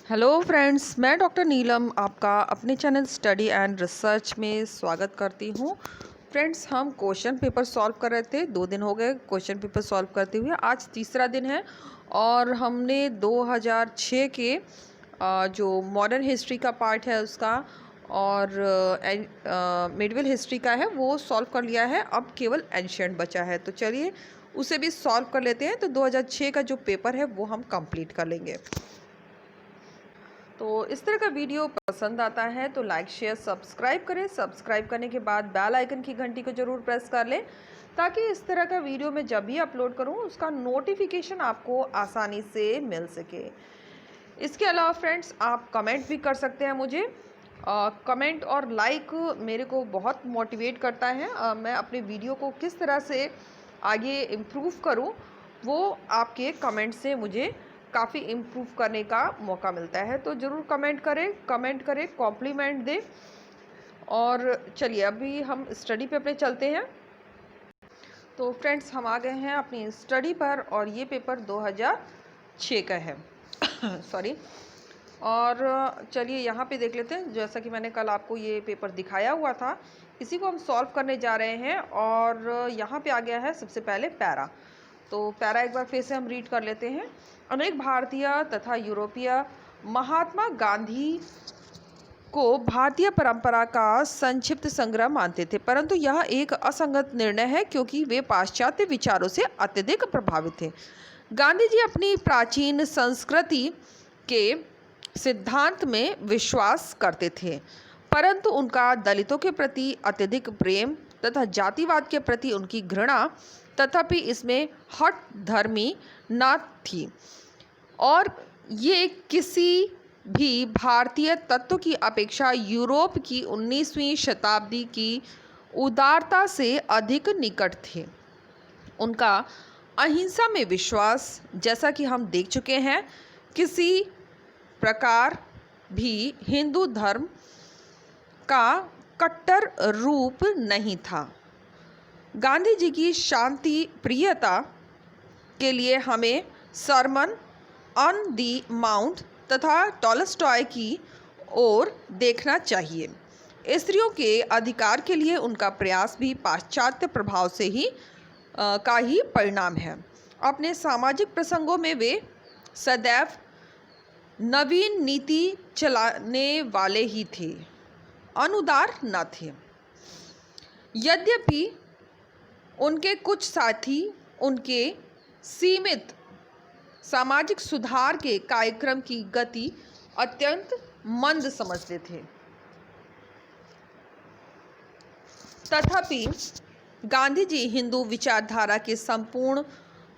Hello friends, मैं doctor नीलम आपका अपने चैनल स्टडी एंड रिसर्च में स्वागत करती हूँ। फ्रेंड्स, हम क्वेश्चन पेपर सॉल्व कर रहे थे। 2 दिन हो गए क्वेश्चन पेपर सॉल्व करते हुए, आज तीसरा दिन है और हमने 2006 के जो मॉडर्न हिस्ट्री का पार्ट है उसका और मिडिवल हिस्ट्री का है वो सॉल्व कर लिया है। अब केवल एंशिएंट बचा है, तो चलिए उसे भी सॉल्व कर लेते हैं। तो 2006 का जो पेपर है वो हम कंप्लीट कर लेंगे। तो इस तरह का वीडियो पसंद आता है तो लाइक शेयर सब्सक्राइब करें। सब्सक्राइब करने के बाद बेल आइकन की घंटी को ज़रूर प्रेस कर लें ताकि इस तरह का वीडियो मैं जब भी अपलोड करूं उसका नोटिफिकेशन आपको आसानी से मिल सके। इसके अलावा फ्रेंड्स, आप कमेंट भी कर सकते हैं मुझे। कमेंट और लाइक मेरे को बहुत मोटिवेट करता है। मैं अपने वीडियो को किस तरह से आगे इम्प्रूव करूं वो आपके कमेंट से मुझे काफ़ी इम्प्रूव करने का मौका मिलता है। तो ज़रूर कमेंट करें, कॉम्प्लीमेंट दें। और चलिए अभी हम स्टडी पे अपने चलते हैं। तो फ्रेंड्स, हम आ गए हैं अपनी स्टडी पर और ये पेपर 2006 का है सॉरी। और चलिए यहाँ पे देख लेते हैं। जैसा कि मैंने कल आपको ये पेपर दिखाया हुआ था, इसी को हम सॉल्व करने जा रहे हैं। और यहाँ पे आ गया है सबसे पहले पैरा। तो पैरा एक बार फिर से हम रीड कर लेते हैं। अनेक भारतीय तथा यूरोपीय महात्मा गांधी को भारतीय परंपरा का संक्षिप्त संग्रह मानते थे, परंतु यह एक असंगत निर्णय है क्योंकि वे पाश्चात्य विचारों से अत्यधिक प्रभावित थे। गांधी जी अपनी प्राचीन संस्कृति के सिद्धांत में विश्वास करते थे, परंतु उनका दलितों के प्रति अत्यधिक प्रेम तथा जातिवाद के प्रति उनकी घृणा तथापि इसमें हठ धर्मी न थी और ये किसी भी भारतीय तत्व की अपेक्षा यूरोप की 19वीं शताब्दी की उदारता से अधिक निकट थे। उनका अहिंसा में विश्वास, जैसा कि हम देख चुके हैं, किसी प्रकार भी हिंदू धर्म का कट्टर रूप नहीं था। गांधी जी की शांति प्रियता के लिए हमें सरमन ऑन दी माउंट तथा टॉलस्टॉय की ओर देखना चाहिए। स्त्रियों के अधिकार के लिए उनका प्रयास भी पाश्चात्य प्रभाव से ही का ही परिणाम है। अपने सामाजिक प्रसंगों में वे सदैव नवीन नीति चलाने वाले ही थे, अनुदार न थे। यद्यपि उनके कुछ साथी उनके सीमित सामाजिक सुधार के कार्यक्रम की गति अत्यंत मंद समझते थे, तथापि गांधी जी हिंदू विचारधारा के संपूर्ण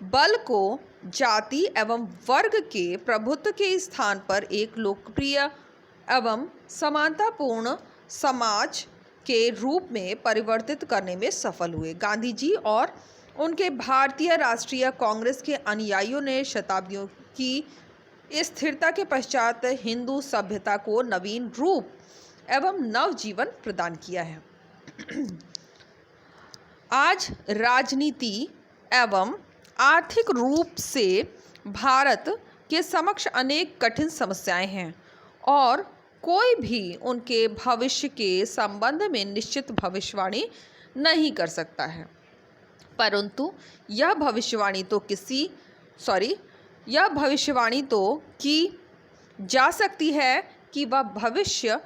बल को जाति एवं वर्ग के प्रभुत्व के स्थान पर एक लोकप्रिय एवं समानतापूर्ण समाज के रूप में परिवर्तित करने में सफल हुए। गांधी जी और उनके भारतीय राष्ट्रीय कांग्रेस के अनुयायियों ने शताब्दियों की स्थिरता के पश्चात हिंदू सभ्यता को नवीन रूप एवं नव जीवन प्रदान किया है। आज राजनीति एवं आर्थिक रूप से भारत के समक्ष अनेक कठिन समस्याएं हैं और कोई भी उनके भविष्य के संबंध में निश्चित भविष्यवाणी नहीं कर सकता है, परंतु यह भविष्यवाणी तो की जा सकती है कि वह भविष्य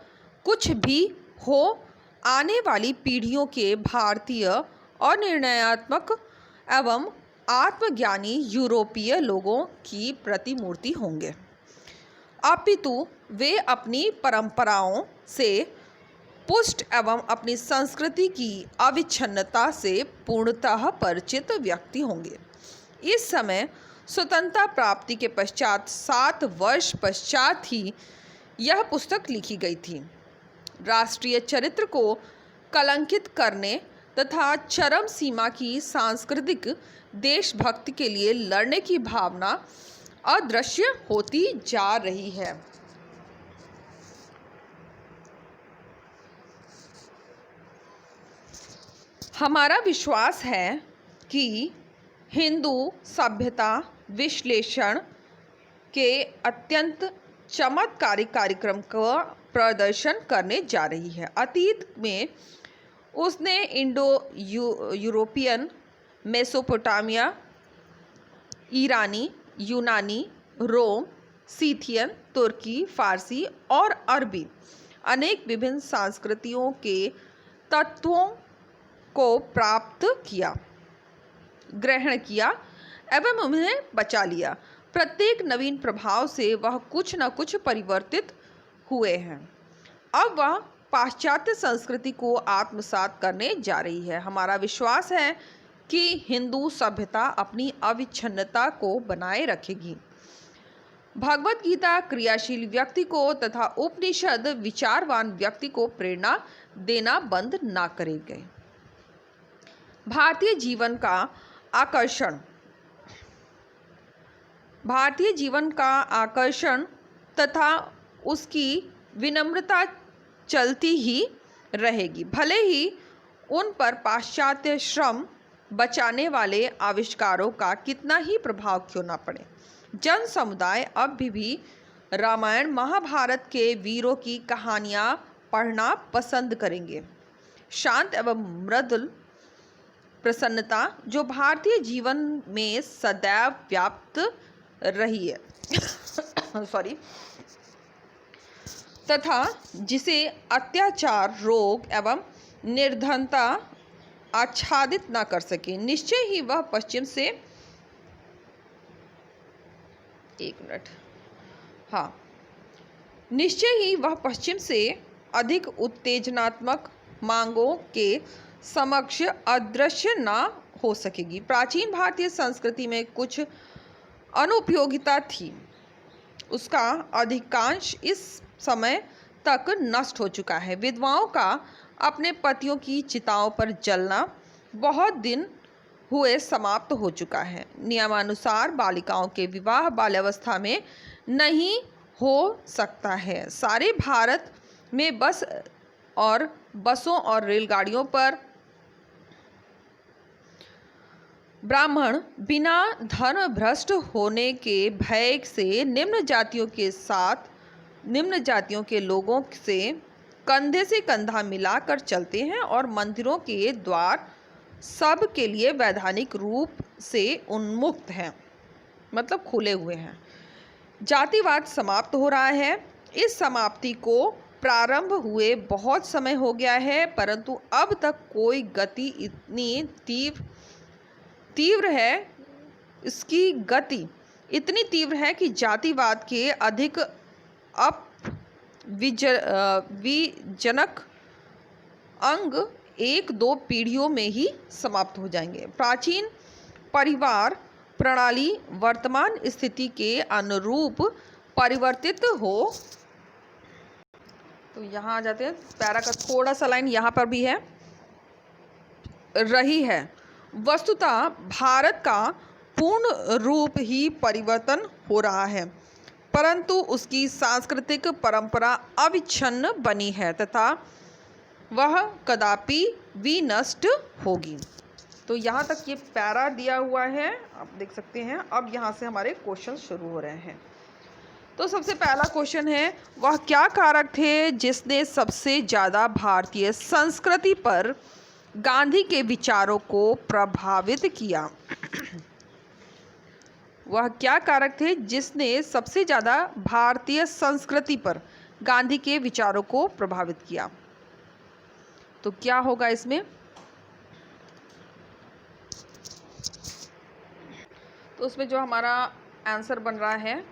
कुछ भी हो आने वाली पीढ़ियों के भारतीय और निर्णयात्मक एवं आत्मज्ञानी यूरोपीय लोगों की प्रतिमूर्ति होंगे, अपितु वे अपनी परंपराओं से पुष्ट एवं अपनी संस्कृति की अविच्छिन्नता से पूर्णतः परिचित व्यक्ति होंगे। इस समय स्वतंत्रता प्राप्ति के पश्चात 7 वर्ष पश्चात ही यह पुस्तक लिखी गई थी। राष्ट्रीय चरित्र को कलंकित करने तथा चरम सीमा की सांस्कृतिक देशभक्ति के लिए लड़ने की भावना अदृश्य होती जा रही है। हमारा विश्वास है कि हिंदू सभ्यता विश्लेषण के अत्यंत चमत्कारिक कार्यक्रम का प्रदर्शन करने जा रही है। अतीत में उसने यूरोपियन, मेसोपोटामिया, ईरानी, यूनानी, रोम, सीथियन, तुर्की, फारसी और अरबी अनेक विभिन्न संस्कृतियों के तत्वों को प्राप्त किया, ग्रहण किया एवं उन्हें बचा लिया। प्रत्येक नवीन प्रभाव से वह कुछ न कुछ परिवर्तित हुए हैं। अब वह पाश्चात्य संस्कृति को आत्मसात करने जा रही है। हमारा विश्वास है कि हिंदू सभ्यता अपनी अविच्छिन्नता को बनाए रखेगी। भगवत गीता क्रियाशील व्यक्ति को तथा उपनिषद विचारवान व्यक्ति को प्रेरणा देना बंद ना करेंगे। भारतीय जीवन का आकर्षण तथा उसकी विनम्रता चलती ही रहेगी, भले ही उन पर पाश्चात्य श्रम बचाने वाले आविष्कारों का कितना ही प्रभाव क्यों ना पड़े। जन समुदाय अब भी रामायण महाभारत के वीरों की कहानियाँ पढ़ना पसंद करेंगे। शांत एवं मृदुल प्रसन्नता जो भारतीय जीवन में सदैव व्याप्त रही है तथा जिसे अत्याचार, रोग एवं निर्धनता आच्छादित न कर सके, निश्चय ही वह पश्चिम से अधिक उत्तेजनात्मक मांगों के समक्ष अदृश्य न हो सकेगी। प्राचीन भारतीय संस्कृति में कुछ अनुपयोगिता थी, उसका अधिकांश इस समय तक नष्ट हो चुका है। विधवाओं का अपने पतियों की चिताओं पर जलना बहुत दिन हुए समाप्त हो चुका है। नियमानुसार बालिकाओं के विवाह बाल्यावस्था में नहीं हो सकता है। सारे भारत में बसों और रेलगाड़ियों पर ब्राह्मण बिना धर्म भ्रष्ट होने के भय से निम्न जातियों के लोगों से कंधे से कंधा मिलाकर चलते हैं और मंदिरों के द्वार सब के लिए वैधानिक रूप से उन्मुक्त हैं, मतलब खुले हुए हैं। जातिवाद समाप्त हो रहा है। इस समाप्ति को प्रारंभ हुए बहुत समय हो गया है, परंतु अब तक कोई गति इतनी तीव्र है, इसकी गति इतनी तीव्र है कि जातिवाद के अधिक विजनक अंग 1-2 पीढ़ियों में ही समाप्त हो जाएंगे। प्राचीन परिवार प्रणाली वर्तमान स्थिति के अनुरूप परिवर्तित हो। तो यहाँ आ जाते हैं, पैरा का थोड़ा सा लाइन यहाँ पर भी है, रही है। वस्तुतः भारत का पूर्ण रूप ही परिवर्तन हो रहा है, परंतु उसकी सांस्कृतिक परंपरा अविच्छिन्न बनी है तथा वह कदापि विनष्ट होगी। तो यहाँ तक ये पैरा दिया हुआ है, आप देख सकते हैं। अब यहाँ से हमारे क्वेश्चन शुरू हो रहे हैं। तो सबसे पहला क्वेश्चन है, वह क्या कारक थे जिसने सबसे ज़्यादा भारतीय संस्कृति पर गांधी के विचारों को प्रभावित किया? वह क्या कारक थे जिसने सबसे ज़्यादा भारतीय संस्कृति पर गांधी के विचारों को प्रभावित किया? तो क्या होगा इसमें? तो उसमें जो हमारा आंसर बन रहा है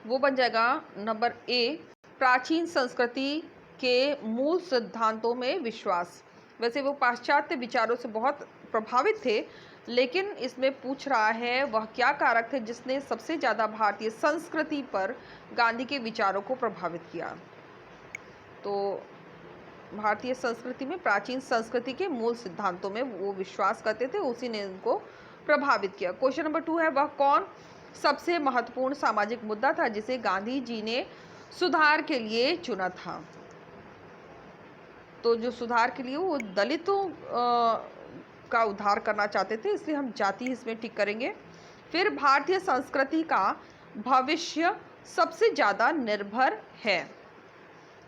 वो बन जाएगा नंबर ए, प्राचीन संस्कृति के मूल सिद्धांतों में विश्वास। वैसे वो पाश्चात्य विचारों से बहुत प्रभावित थे, लेकिन इसमें पूछ रहा है वह क्या कारक थे जिसने सबसे ज़्यादा भारतीय संस्कृति पर गांधी के विचारों को प्रभावित किया। तो भारतीय संस्कृति में, प्राचीन संस्कृति के मूल सिद्धांतों में वो विश्वास करते थे, उसी ने उनको प्रभावित किया। क्वेश्चन नंबर 2 है, वह कौन सबसे महत्वपूर्ण सामाजिक मुद्दा था जिसे गांधी जी ने सुधार के लिए चुना था? तो जो सुधार के लिए वो दलितों का उद्धार करना चाहते थे, इसलिए हम जाति इसमें टिक करेंगे। फिर भारतीय संस्कृति का भविष्य सबसे ज़्यादा निर्भर है?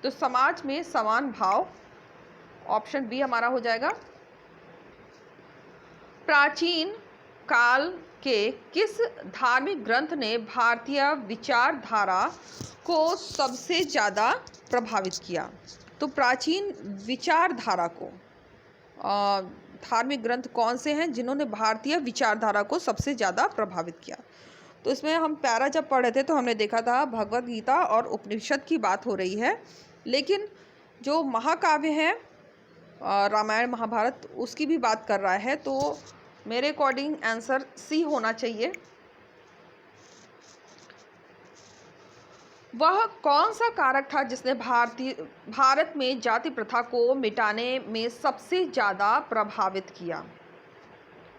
तो समाज में समान भाव, ऑप्शन बी हमारा हो जाएगा। प्राचीन काल के किस धार्मिक ग्रंथ ने भारतीय विचारधारा को सबसे ज़्यादा प्रभावित किया? तो प्राचीन विचारधारा को धार्मिक ग्रंथ कौन से हैं जिन्होंने भारतीय विचारधारा को सबसे ज़्यादा प्रभावित किया? तो इसमें हम पैरा जब पढ़े थे तो हमने देखा था भगवत गीता और उपनिषद की बात हो रही है, लेकिन जो महाकाव्य है रामायण महाभारत उसकी भी बात कर रहा है, तो मेरे अकॉर्डिंग आंसर सी होना चाहिए। वह कौन सा कारक था जिसने भारत में जाति प्रथा को मिटाने में सबसे ज़्यादा प्रभावित किया?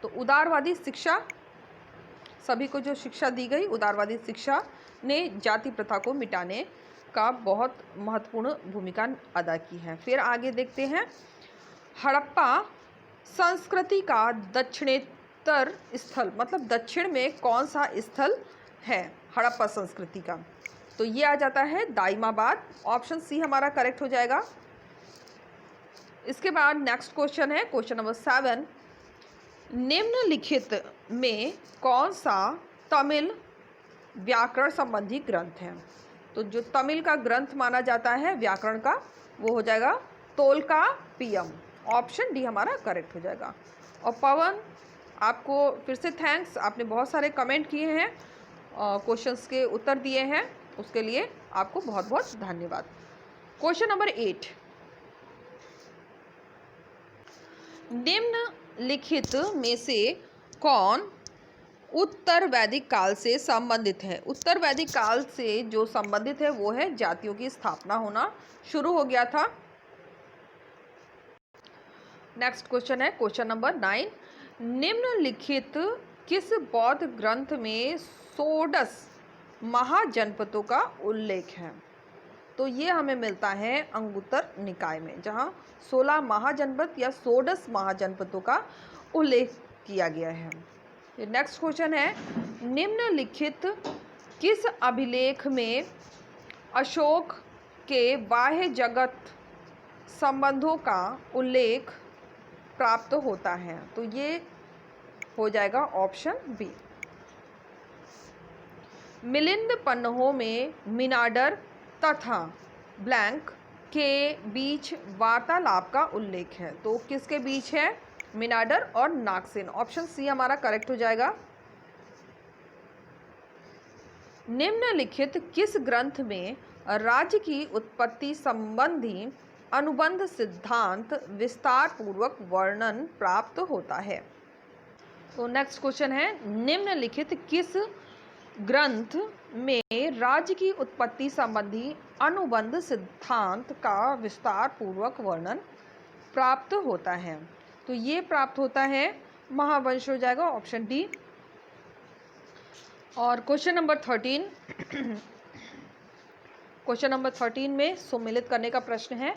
तो उदारवादी शिक्षा, सभी को जो शिक्षा दी गई उदारवादी शिक्षा ने जाति प्रथा को मिटाने का बहुत महत्वपूर्ण भूमिका अदा की है। फिर आगे देखते हैं, हड़प्पा संस्कृति का दक्षिणेतर स्थल, मतलब दक्षिण में कौन सा स्थल है हड़प्पा संस्कृति का? तो ये आ जाता है दाइमाबाद, ऑप्शन सी हमारा करेक्ट हो जाएगा। इसके बाद नेक्स्ट क्वेश्चन है क्वेश्चन नंबर 7, निम्नलिखित में कौन सा तमिल व्याकरण संबंधी ग्रंथ है? तो जो तमिल का ग्रंथ माना जाता है व्याकरण का वो हो जाएगा तोल्काप्पियम, ऑप्शन डी हमारा करेक्ट हो जाएगा। और पवन, आपको फिर से थैंक्स, आपने बहुत सारे कमेंट किए हैं, क्वेश्चंस के उत्तर दिए हैं, उसके लिए आपको बहुत बहुत धन्यवाद। क्वेश्चन नंबर 8, निम्नलिखित में से कौन उत्तर वैदिक काल से संबंधित है? उत्तर वैदिक काल से जो संबंधित है वो है जातियों की स्थापना होना शुरू हो गया था। नेक्स्ट क्वेश्चन है क्वेश्चन नंबर 9, निम्नलिखित किस बौद्ध ग्रंथ में 16 महाजनपदों का उल्लेख है? तो ये हमें मिलता है अंगुत्तर निकाय में, जहाँ 16 महाजनपद या 16 महाजनपदों का उल्लेख किया गया है। नेक्स्ट क्वेश्चन है, निम्नलिखित किस अभिलेख में अशोक के बाह्य जगत संबंधों का उल्लेख प्राप्त होता है? तो ये हो जाएगा ऑप्शन बी। मिलिंद पन्नों में मिनांडर तथा ब्लैंक के बीच वार्तालाप का उल्लेख है। तो किसके बीच है? मिनांडर और नागसेन, ऑप्शन सी हमारा करेक्ट हो जाएगा। निम्नलिखित किस ग्रंथ में राज्य की उत्पत्ति संबंधी अनुबंध सिद्धांत विस्तार पूर्वक वर्णन प्राप्त होता है? तो नेक्स्ट क्वेश्चन है, निम्नलिखित किस ग्रंथ में राज्य की उत्पत्ति संबंधी अनुबंध सिद्धांत का विस्तार पूर्वक वर्णन प्राप्त होता है? तो ये प्राप्त होता है महावंश, हो जाएगा ऑप्शन डी। और क्वेश्चन नंबर 13 क्वेश्चन नंबर 13 में सुमेलित करने का प्रश्न है।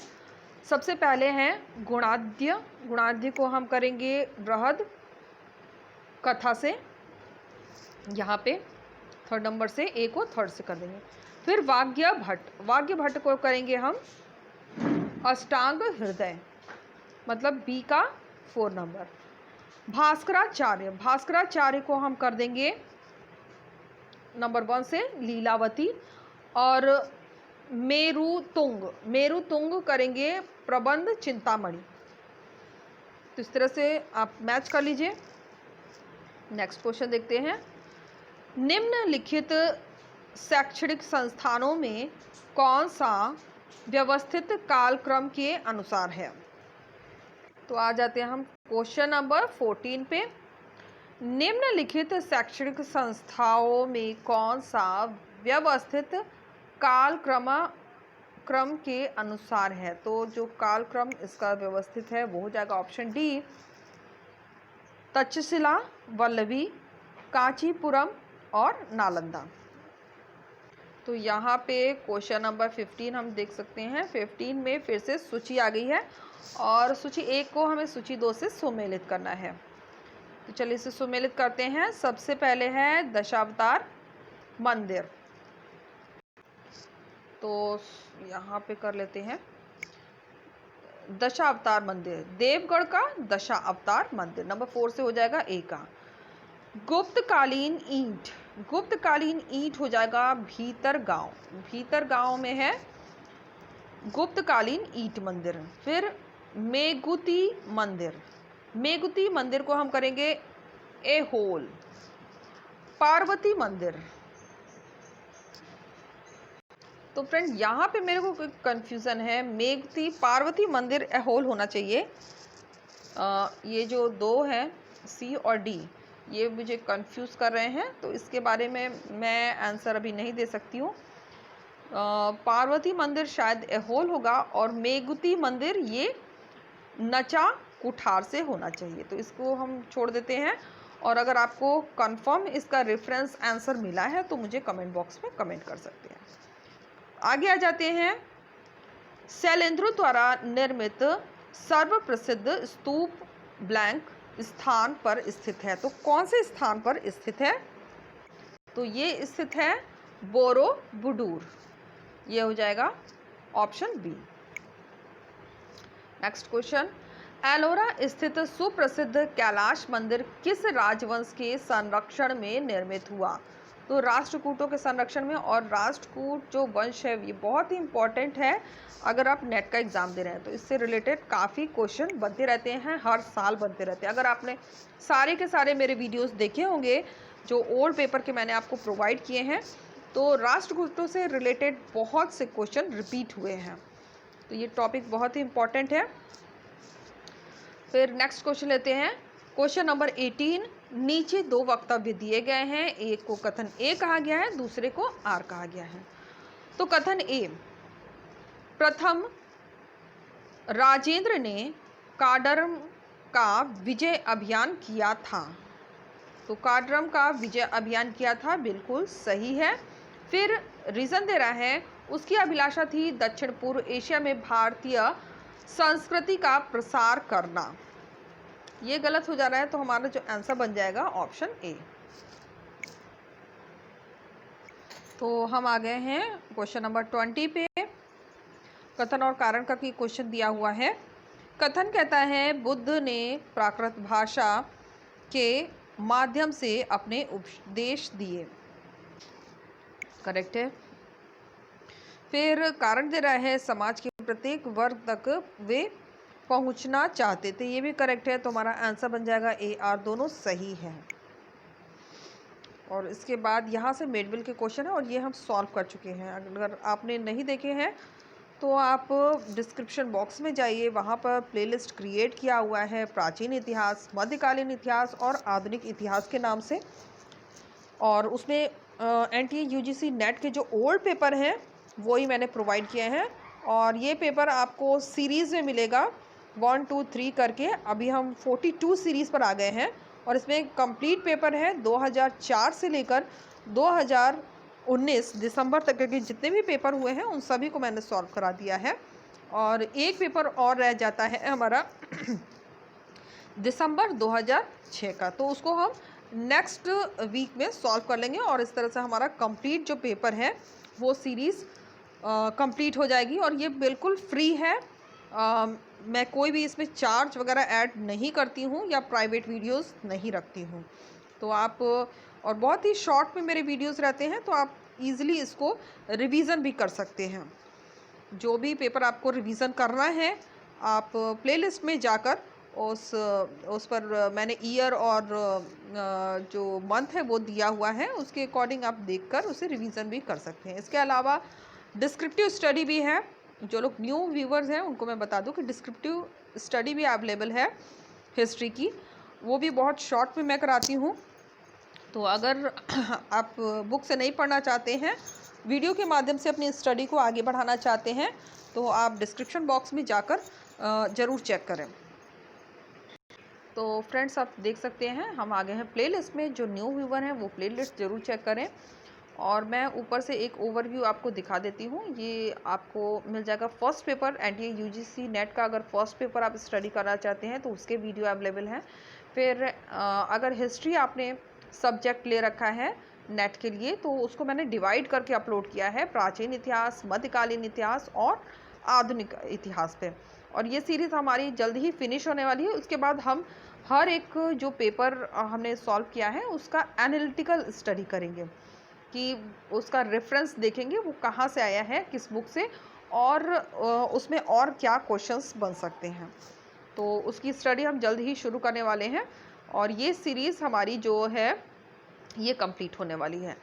सबसे पहले हैं गुणाद्य, गुणाद्य को हम करेंगे बृहद कथा से, यहाँ पे थर्ड नंबर से ए को थर्ड से कर देंगे। फिर वाग्य भट्ट, वाग्य भट्ट को करेंगे हम अष्टांग हृदय, मतलब बी का 4 नंबर। भास्कराचार्य, भास्कराचार्य को हम कर देंगे नंबर 1 से लीलावती। और मेरुतुंग, मेरुतुंग करेंगे प्रबंध चिंतामणि। तो इस तरह से आप मैच कर लीजिए। नेक्स्ट क्वेश्चन देखते हैं, निम्नलिखित शैक्षणिक संस्थानों में कौन सा व्यवस्थित कालक्रम के अनुसार है? तो आ जाते हैं हम क्वेश्चन नंबर 14 पे। निम्नलिखित शैक्षणिक संस्थाओं में कौन सा व्यवस्थित कालक्रम के अनुसार है? तो जो कालक्रम इसका व्यवस्थित है वो हो जाएगा ऑप्शन डी, तक्षशिला, वल्लभी, कांचीपुरम और नालंदा। तो यहाँ पे क्वेश्चन नंबर 15 हम देख सकते हैं। 15 में फिर से सूची आ गई है और सूची 1 को हमें सूची 2 से सुमेलित करना है। तो चलिए इसे सुमेलित करते हैं। सबसे पहले है दशावतार मंदिर, तो यहाँ पे कर लेते हैं दशावतार मंदिर, देवगढ़ का दशावतार मंदिर। नंबर 4 से हो जाएगा ए का। गुप्तकालीन ईंट, गुप्तकालीन ईंट हो जाएगा भीतर गांव, भीतर गांव में है गुप्तकालीन ईंट मंदिर। फिर मेगुती मंदिर, मेगुती मंदिर को हम करेंगे ए होल। पार्वती मंदिर, तो फ्रेंड यहाँ पे मेरे को कंफ्यूजन है, मेगुती पार्वती मंदिर ए होल होना चाहिए। ये जो दो हैं सी और डी, ये मुझे कंफ्यूज कर रहे हैं, तो इसके बारे में मैं आंसर अभी नहीं दे सकती हूँ। पार्वती मंदिर शायद ए होल होगा और मेगुती मंदिर ये नचा कुठार से होना चाहिए, तो इसको हम छोड़ देते हैं। और अगर आपको कंफर्म इसका रेफरेंस आंसर मिला है तो मुझे कमेंट बॉक्स में कमेंट कर सकते हैं। आगे आ जाते हैं। शैलेंद्र द्वारा निर्मित सर्वप्रसिद्ध स्तूप ब्लैंक स्थान पर स्थित है, तो कौन से स्थान पर स्थित है? तो ये स्थित है बोरोबुदुर, ये हो जाएगा option B. Next question, Ellora स्थित सुप्रसिद्ध कैलाश मंदिर किस राजवंश के संरक्षण में निर्मित हुआ? तो राष्ट्रकूटों के संरक्षण में, और राष्ट्रकूट जो वंश है ये बहुत ही इंपॉर्टेंट है अगर आप नेट का एग्जाम दे रहे हैं, तो इससे रिलेटेड काफ़ी क्वेश्चन बनते रहते हैं, हर साल बनते रहते हैं। अगर आपने सारे के सारे मेरे वीडियोस देखे होंगे जो ओल्ड पेपर के मैंने आपको प्रोवाइड किए हैं, तो राष्ट्रकूटों से रिलेटेड बहुत से क्वेश्चन रिपीट हुए हैं, तो ये टॉपिक बहुत ही इंपॉर्टेंट है। फिर नेक्स्ट क्वेश्चन लेते हैं, क्वेश्चन नंबर 18। नीचे दो वक्तव्य दिए गए हैं, एक को कथन ए कहा गया है, दूसरे को आर कहा गया है। तो कथन ए, प्रथम राजेंद्र ने काडरम का विजय अभियान किया था, तो काडरम का विजय अभियान किया था, बिल्कुल सही है। फिर रीजन दे रहा है, उसकी अभिलाषा थी दक्षिण पूर्व एशिया में भारतीय संस्कृति का प्रसार करना, ये गलत हो जा रहा है, तो हमारा जो आंसर बन जाएगा ऑप्शन ए। तो हम आ गए हैं क्वेश्चन नंबर 20 पे। कथन और कारण का क्वेश्चन दिया हुआ है। कथन कहता है बुद्ध ने प्राकृत भाषा के माध्यम से अपने उपदेश दिए, करेक्ट है। फिर कारण दे रहा है समाज के प्रत्येक वर्ग तक वे पहुंचना चाहते थे, ये भी करेक्ट है, तो हमारा आंसर बन जाएगा ए आर, दोनों सही हैं। और इसके बाद यहाँ से मेडविल के क्वेश्चन है और ये हम सॉल्व कर चुके हैं। अगर आपने नहीं देखे हैं तो आप डिस्क्रिप्शन बॉक्स में जाइए, वहाँ पर प्लेलिस्ट क्रिएट किया हुआ है प्राचीन इतिहास, मध्यकालीन इतिहास और आधुनिक इतिहास के नाम से, और उसमें NTA UGC नेट के जो ओल्ड पेपर हैं वो ही मैंने प्रोवाइड किए हैं। और ये पेपर आपको सीरीज़ में मिलेगा 1, 2, 3 करके। अभी हम 42 सीरीज़ पर आ गए हैं और इसमें कंप्लीट पेपर है 2004 से लेकर 2019 दिसंबर तक के जितने भी पेपर हुए हैं उन सभी को मैंने सॉल्व करा दिया है। और एक पेपर और रह जाता है हमारा दिसंबर 2006 का, तो उसको हम नेक्स्ट वीक में सॉल्व कर लेंगे और इस तरह से हमारा कंप्लीट जो पेपर है वो सीरीज़ कंप्लीट हो जाएगी। और ये बिल्कुल फ्री है, मैं कोई भी इसमें चार्ज वगैरह ऐड नहीं करती हूँ या प्राइवेट वीडियोस नहीं रखती हूँ। तो आप, और बहुत ही शॉर्ट में मेरे वीडियोस रहते हैं, तो आप इजीली इसको रिवीजन भी कर सकते हैं। जो भी पेपर आपको रिवीजन करना है आप प्लेलिस्ट में जाकर उस पर मैंने ईयर और जो मंथ है वो दिया हुआ है, उसके अकॉर्डिंग आप देखकर उसे रिवीजन भी कर सकते हैं। इसके अलावा डिस्क्रिप्टिव स्टडी भी है। जो लोग न्यू व्यूवर्स हैं उनको मैं बता दूं कि डिस्क्रिप्टिव स्टडी भी अवेलेबल है हिस्ट्री की, वो भी बहुत शॉर्ट में मैं कराती हूँ। तो अगर आप बुक से नहीं पढ़ना चाहते हैं, वीडियो के माध्यम से अपनी स्टडी को आगे बढ़ाना चाहते हैं, तो आप डिस्क्रिप्शन बॉक्स में जाकर ज़रूर चेक करें। तो फ्रेंड्स आप देख सकते हैं हम आ गए हैं प्लेलिस्ट में। जो न्यू व्यूवर हैं वो प्लेलिस्ट ज़रूर चेक करें। और मैं ऊपर से एक ओवरव्यू आपको दिखा देती हूँ, ये आपको मिल जाएगा first paper NTA UGC net का। अगर फर्स्ट पेपर आप स्टडी करना चाहते हैं तो उसके वीडियो अवेलेबल हैं। फिर अगर हिस्ट्री आपने सब्जेक्ट ले रखा है नेट के लिए, तो उसको मैंने डिवाइड करके अपलोड किया है प्राचीन इतिहास, मध्यकालीन इतिहास और आधुनिक इतिहास पे। और ये सीरीज़ हमारी जल्द ही फिनिश होने वाली है। उसके बाद हम हर एक जो पेपर हमने सॉल्व किया है उसका एनालिटिकल स्टडी करेंगे कि उसका रेफरेंस देखेंगे वो कहाँ से आया है, किस बुक से, और उसमें और क्या क्वेश्चंस बन सकते हैं। तो उसकी स्टडी हम जल्द ही शुरू करने वाले हैं और ये सीरीज़ हमारी जो है ये कंप्लीट होने वाली है।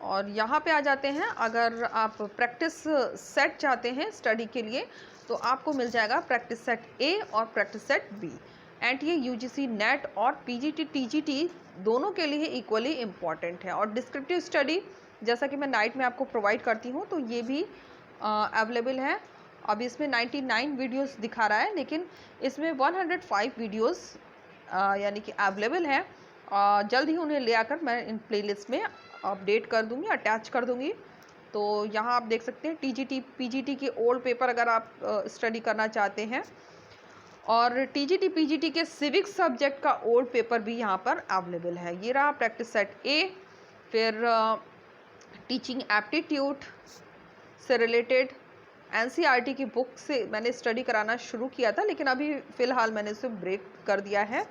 और यहाँ पे आ जाते हैं, अगर आप प्रैक्टिस सेट चाहते हैं स्टडी के लिए तो आपको मिल जाएगा प्रैक्टिस सेट ए और practice set B. NTA, UGC NET और पीजीटी टीजीटी दोनों के लिए इक्वली इम्पॉर्टेंट है। और डिस्क्रिप्टिव स्टडी जैसा कि मैं नाइट में आपको प्रोवाइड करती हूँ तो ये भी अवेलेबल है। अब इसमें 99 वीडियोस दिखा रहा है, लेकिन इसमें 105 वीडियोस यानी कि अवेलेबल है। जल्द ही उन्हें ले आकर मैं इन प्लेलिस्ट में अपडेट कर दूंगी, अटैच कर दूंगी। तो यहाँ आप देख सकते हैं टीजीटी पीजीटी के ओल्ड पेपर अगर आप स्टडी करना चाहते हैं, और टीजीटी पीजीटी के सिविक्स सब्जेक्ट का ओल्ड पेपर भी यहाँ पर अवेलेबल है। ये रहा प्रैक्टिस सेट ए। फिर टीचिंग एप्टीट्यूड से रिलेटेड एनसीईआरटी की बुक से मैंने स्टडी कराना शुरू किया था, लेकिन अभी फ़िलहाल मैंने उसे ब्रेक कर दिया है।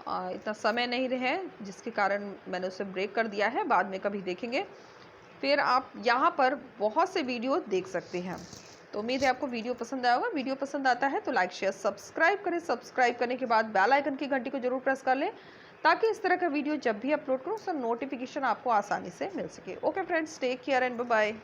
इतना समय नहीं रहे जिसके कारण मैंने उसे ब्रेक कर दिया है, बाद में कभी देखेंगे। फिर आप यहाँ पर बहुत से वीडियो देख सकते हैं। तो उम्मीद है आपको वीडियो पसंद आया होगा। वीडियो पसंद आता है तो लाइक शेयर सब्सक्राइब करें। सब्सक्राइब करने के बाद बेल आइकन की घंटी को जरूर प्रेस कर लें ताकि इस तरह का वीडियो जब भी अपलोड करूँ उसका नोटिफिकेशन आपको आसानी से मिल सके। Okay friends, take care and bye bye.